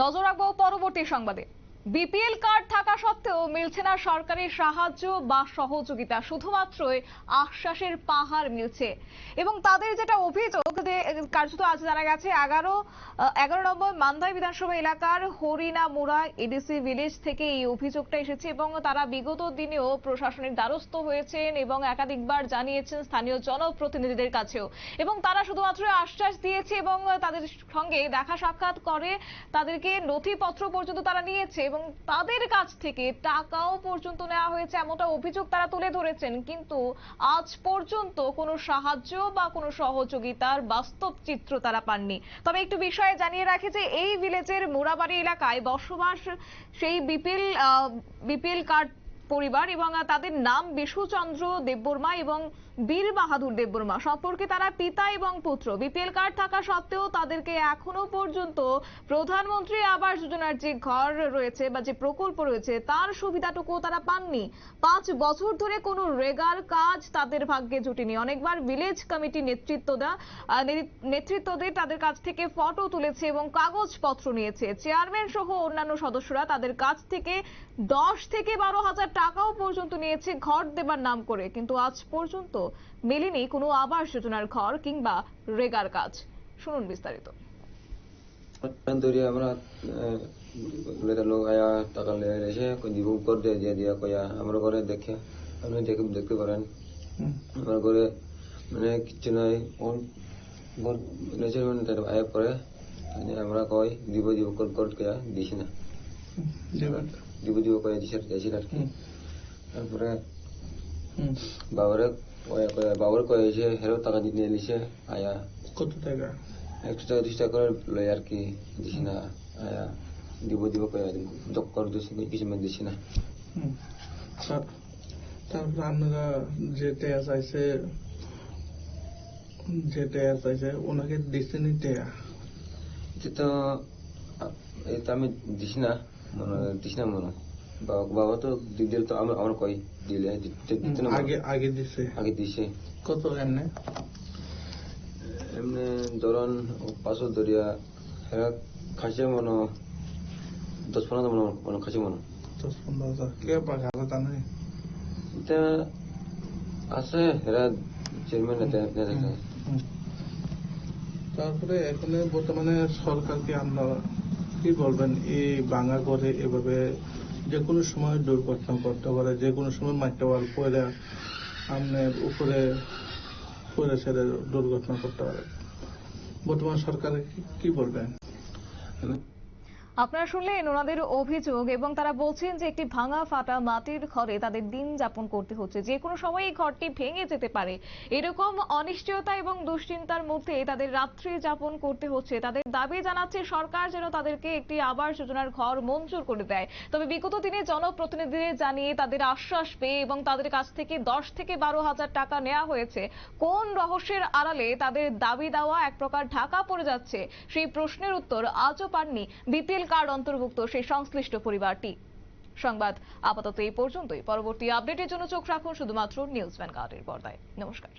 নজর রাখবো পরবর্তী সংবাদে। বিপিএল কার্ড থাকা সত্ত্বেও মিলছে না সরকারি সাহায্য বা সহযোগিতা, শুধুমাত্রই আশ্বাসের পাহাড় মিলছে। এবং তাদের যেটা অভিযোগ, কার্যত আজ জানা গেছে 11 নম্বর মান্দাই বিধানসভা এলাকার হরিনামুড়া এডিসি ভিলেজ থেকে এই অভিযোগটা এসেছে এবং তারা বিগত দিনেও প্রশাসনের দ্বারস্থ হয়েছেন এবং একাধিকবার জানিয়েছেন স্থানীয় জনপ্রতিনিধিদের কাছেও। এবং তারা শুধুমাত্র আশ্বাস দিয়েছে এবং তাদের সঙ্গে দেখা সাক্ষাৎ করে তাদেরকে নথিপত্র পর্যন্ত তারা নিয়েছে এবং তাদের কাছ থেকে টাকাও পর্যন্ত নেওয়া হয়েছে, এমনটা অভিযোগ তারা তুলে ধরেছেন। কিন্তু আজ পর্যন্ত কোনো সাহায্য বা কোনো সহযোগিতার বাস্তব চিত্র তারা পাননি। তবে একটু বিষয়ে জানিয়ে রাখি যে এই ভিলেজের মোড়াবাড়ি এলাকায় বসবাস সেই বিপিএল কার্ড পরিবার এবং তাদের নাম বিশুচন্দ্র দেববর্মা এবং বীর বাহাদুর দেববর্মা। সম্পর্কে তারা পিতা এবং পুত্র। বিপিএল কার্ড থাকা সত্ত্বেও তাদেরকে এখনো পর্যন্ত প্রধানমন্ত্রী আবাস যোজনার যে ঘর রয়েছে বা যে প্রকল্প রয়েছে তার সুবিধাটুকু তারা পাননি। 5 বছর ধরে কোনো রেগার কাজ তাদের ভাগ্যে জুটেনি। অনেকবার ভিলেজ কমিটি নেতৃত্বদের তাদের কাছ থেকে ফটো তুলেছে এবং কাগজপত্র নিয়েছে। চেয়ারম্যান সহ অন্যান্য সদস্যরা তাদের কাছ থেকে 10 থেকে 12,000 টাকাও পর্যন্ত নিয়েছে ঘর দেবার নাম করে। কিন্তু আজ পর্যন্ত মেলেনি কোনো আবাস যোজনার ঘর কিংবা রেগার কাজ। শুনুন বিস্তারিত। আমরা লোক আয়া টাকা লেগে এসে দিবুক করে দিয়ে দিয়া কয়া আমরা ঘরে দেখে আপনি দেখতে পারেন। আমার ঘরে মানে কিছু নাই, আয়া পরে আমরা কয় দিব কর কয়া দিছি না, দিব কয়া দিছি আর কি। তারপরে বাবার কয়েছে হেরো টাকা নিয়ে নিছে আয়া। কত টাকা? 100 টাকা 200 টাকা করে লয় আর কি, দিছি না আয়া। দিব কয়া জব করে দিছি, কিছু মানে দিছি না। তারপর আপনারা যে টেয়া চাইছে ওনাকে দিচ্ছে নি টেয়া? তো আমি দিছি না মনে। বাবা তো দিলে তো আমার কই দিলে আগে দিছে। কত এমনি ধরুন 500 দরিয়া এরা খাসে মনো 10-15 মনো খাসে মনো 10-15,000 কে পাকা তা নাই এটা আছে এরা চেয়ারম্যান নেতা। তারপরে এখন বর্তমানে সরকারকে আপনারা কি বলবেন? এই ভাঙা করে এভাবে যে কোনো সময় দুর্ঘটনা করতে পারে, যে কোনো সময় মাঠটা পরে আপনার উপরে পরে ছেড়ে দুর্ঘটনা করতে পারে। বর্তমান সরকারে কি বলবেন? আপনারা শুনলেন ওনাদের অভিযোগ এবং তারা বলছেন যে একটি ভাঙা ফাটা মাটির ঘরে তাদের দিন যাপন করতে হচ্ছে। যে কোনো সময় এই ঘরটি ভেঙে যেতে পারে, এরকম অনিশ্চয়তা এবং দুশ্চিন্তার মধ্যে তাদের রাত্রি যাপন করতে হচ্ছে। তাদের দাবি জানাচ্ছে সরকার যেন তাদেরকে একটি আবাস যোজনার ঘর মঞ্জুর করে দেয়। তবে বিগত দিনে জনপ্রতিনিধিদের জানিয়ে তাদের আশ্বাস পেয়ে এবং তাদের কাছ থেকে 10 থেকে 12,000 টাকা নেওয়া হয়েছে। কোন রহস্যের আড়ালে তাদের দাবি দেওয়া এক প্রকার ঢাকা পড়ে যাচ্ছে, সেই প্রশ্নের উত্তর আজও পাননি বিপিএল কার্ড অন্তর্ভুক্ত সেই সংশ্লিষ্ট পরিবারটি। সংবাদ আপাতত এই পর্যন্তই। পরবর্তী আপডেটের জন্য চোখ রাখুন শুধুমাত্র নিউজ ভ্যানগার্ডের পর্দায়। নমস্কার।